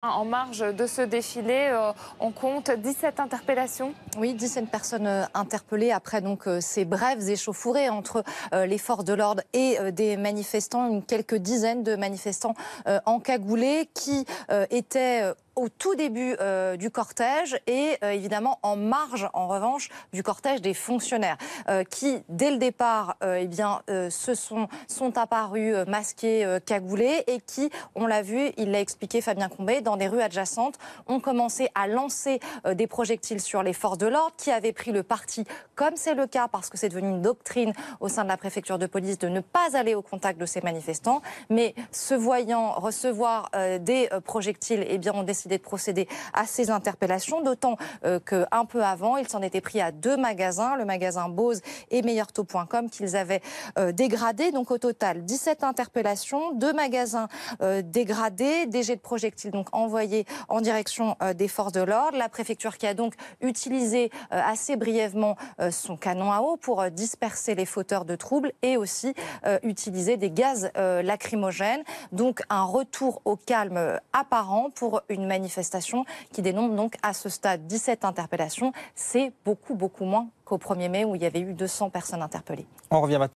En marge de ce défilé, on compte 17 interpellations. Oui, 17 personnes interpellées après ces brèves échauffourées entre les forces de l'ordre et des manifestants, quelques dizaines de manifestants encagoulés qui étaient au tout début du cortège et évidemment en marge, en revanche, du cortège des fonctionnaires qui, dès le départ, sont apparus masqués, cagoulés et qui, on l'a vu, il l'a expliqué Fabien Combet, dans des rues adjacentes, ont commencé à lancer des projectiles sur les forces de l'ordre qui avaient pris le parti, comme c'est le cas parce que c'est devenu une doctrine au sein de la préfecture de police, de ne pas aller au contact de ces manifestants, mais se voyant recevoir des projectiles, eh bien, ont décidé de procéder à ces interpellations, d'autant qu'un peu avant, ils s'en étaient pris à deux magasins, le magasin Bose et meilleurtaux.com, qu'ils avaient dégradés. Donc au total, 17 interpellations, deux magasins dégradés, des jets de projectiles donc envoyés en direction des forces de l'ordre. La préfecture qui a donc utilisé assez brièvement son canon à eau pour disperser les fauteurs de troubles et aussi utiliser des gaz lacrymogènes. Donc un retour au calme apparent pour une manifestation qui dénombre donc à ce stade 17 interpellations. C'est beaucoup moins qu'au 1er mai où il y avait eu 200 personnes interpellées. On revient maintenant.